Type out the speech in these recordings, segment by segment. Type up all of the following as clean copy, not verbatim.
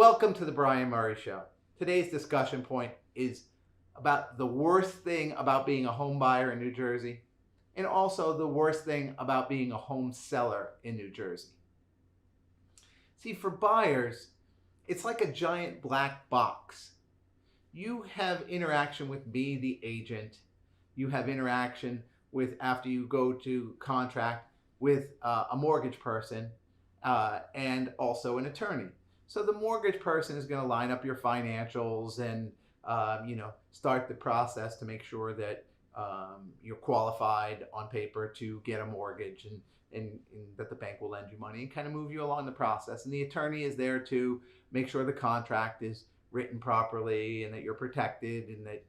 Welcome to the Brian Murray Show. Today's discussion point is about the worst thing about being a home buyer in New Jersey and also the worst thing about being a home seller in New Jersey. See, for buyers, it's like a giant black box. You have interaction with me, the agent. You have interaction with, after you go to contract, with a mortgage person and also an attorney. So the mortgage person is going to line up your financials and start the process to make sure that you're qualified on paper to get a mortgage and that the bank will lend you money and kind of move you along the process. And the attorney is there to make sure the contract is written properly and that you're protected and that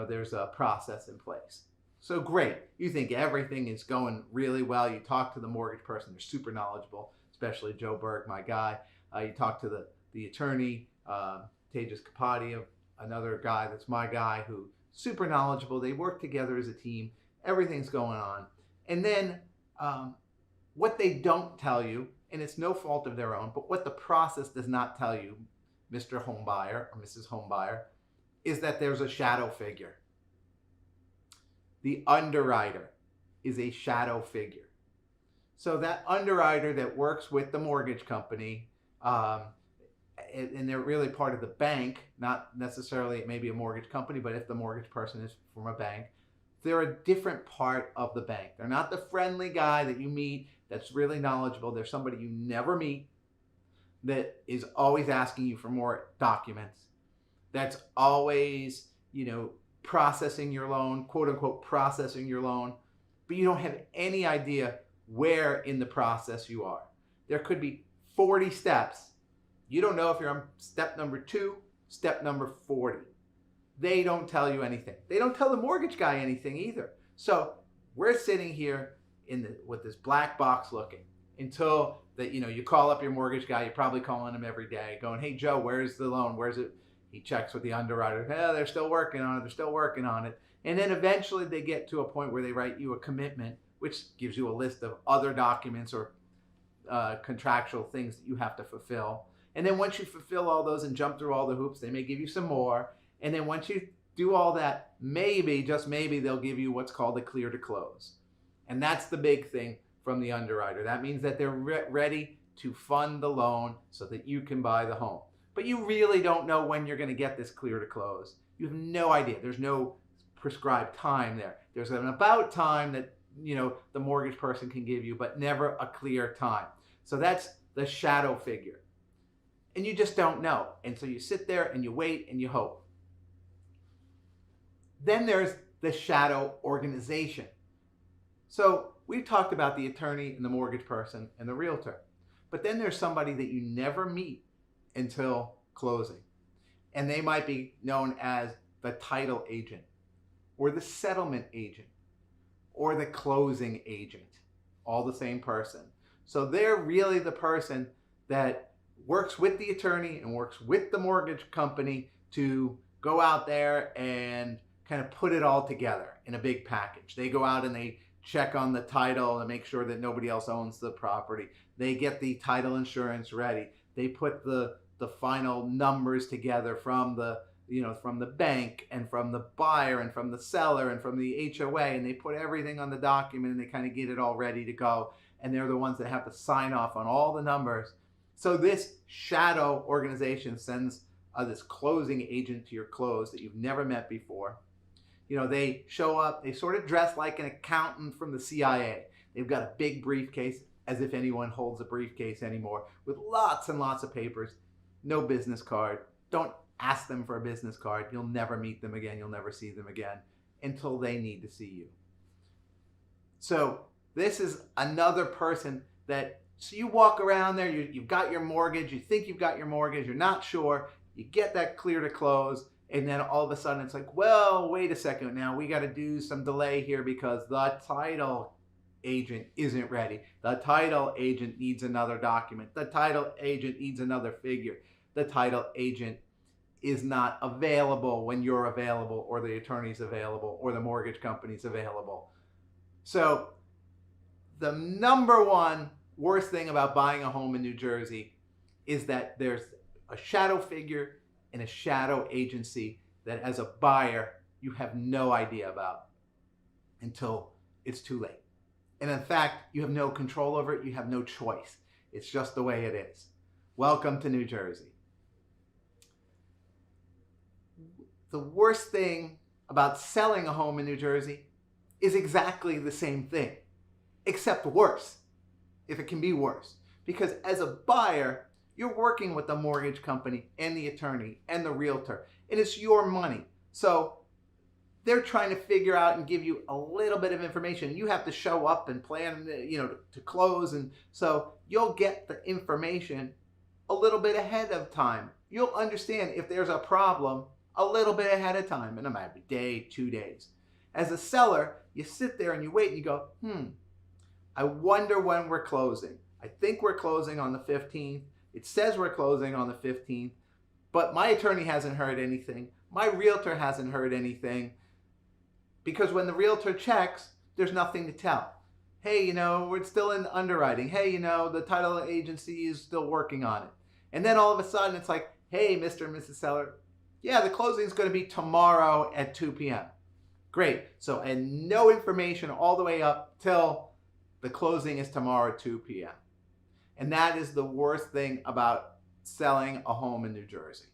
there's a process in place. So great. You think everything is going really well. You talk to the mortgage person. They're super knowledgeable, especially Joe Berg, my guy. You talk to the attorney, Tejas Kapadi, another guy that's my guy, who super knowledgeable. They work together as a team. Everything's going on. And then what they don't tell you, and it's no fault of their own, but what the process does not tell you, Mr. Homebuyer or Mrs. Homebuyer, is that there's a shadow figure. The underwriter is a shadow figure. So that underwriter that works with the mortgage company, and they're really part of the bank, not necessarily maybe a mortgage company, but if the mortgage person is from a bank, they're a different part of the bank. They're not the friendly guy that you meet that's really knowledgeable. They're somebody you never meet that is always asking you for more documents, that's always, processing your loan, quote unquote, processing your loan, but you don't have any idea where in the process you are. There could be 40 steps. You don't know if you're on step number 2, step number 40. They don't tell you anything. They don't tell the mortgage guy anything either. So we're sitting here with this black box looking until that you call up your mortgage guy. You're probably calling him every day, going, "Hey Joe, where's the loan? Where's it?" He checks with the underwriter. They're still working on it. They're still working on it. And then eventually they get to a point where they write you a commitment, which gives you a list of other documents or contractual things that you have to fulfill. And then once you fulfill all those and jump through all the hoops, they may give you some more. And then once you do all that, maybe, just maybe, they'll give you what's called a clear to close. And that's the big thing from the underwriter. That means that they're ready to fund the loan so that you can buy the home. But you really don't know when you're going to get this clear to close. You have no idea. There's no prescribed time there. There's an about time that the mortgage person can give you, but never a clear time. So that's the shadow figure. And you just don't know. And so you sit there and you wait and you hope. Then there's the shadow organization. So we've talked about the attorney and the mortgage person and the realtor. But then there's somebody that you never meet until closing. And they might be known as the title agent or the settlement agent or the closing agent, all the same person. So they're really the person that works with the attorney and works with the mortgage company to go out there and kind of put it all together in a big package. They go out and they check on the title and make sure that nobody else owns the property. They get the title insurance ready. They put the final numbers together from the bank and from the buyer and from the seller and from the HOA, and they put everything on the document and they kind of get it all ready to go. And they're the ones that have to sign off on all the numbers. So this shadow organization sends this closing agent to your close that you've never met before. They show up, they sort of dress like an accountant from the CIA. They've got a big briefcase, as if anyone holds a briefcase anymore, with lots and lots of papers, no business card. Don't ask them for a business card. You'll never meet them again. You'll never see them again until they need to see you. So this is another person so you walk around there, you've got your mortgage, you think you've got your mortgage, you're not sure, you get that clear to close, and then all of a sudden it's like, well, wait a second, now we got to do some delay here because the title agent isn't ready. The title agent needs another document. The title agent needs another figure. The title agent is not available when you're available, or the attorney's available, or the mortgage company's available. So the number one worst thing about buying a home in New Jersey is that there's a shadow figure in a shadow agency that as a buyer, you have no idea about until it's too late. And in fact, you have no control over it. You have no choice. It's just the way it is. Welcome to New Jersey. The worst thing about selling a home in New Jersey is exactly the same thing, except worse, if it can be worse. Because as a buyer, you're working with the mortgage company and the attorney and the realtor, and it's your money. So they're trying to figure out and give you a little bit of information. You have to show up and plan, to close. And so you'll get the information a little bit ahead of time. You'll understand if there's a problem a little bit ahead of time, and it might be a day, 2 days. As a seller, you sit there and you wait and you go, I wonder when we're closing. I think we're closing on the 15th. It says we're closing on the 15th, but my attorney hasn't heard anything. My realtor hasn't heard anything. Because when the realtor checks, there's nothing to tell. Hey, we're still in underwriting. Hey, the title agency is still working on it. And then all of a sudden it's like, hey, Mr. and Mrs. Seller, yeah, the closing is going to be tomorrow at 2 p.m. Great. So, and no information all the way up till the closing is tomorrow at 2 p.m. And that is the worst thing about selling a home in New Jersey.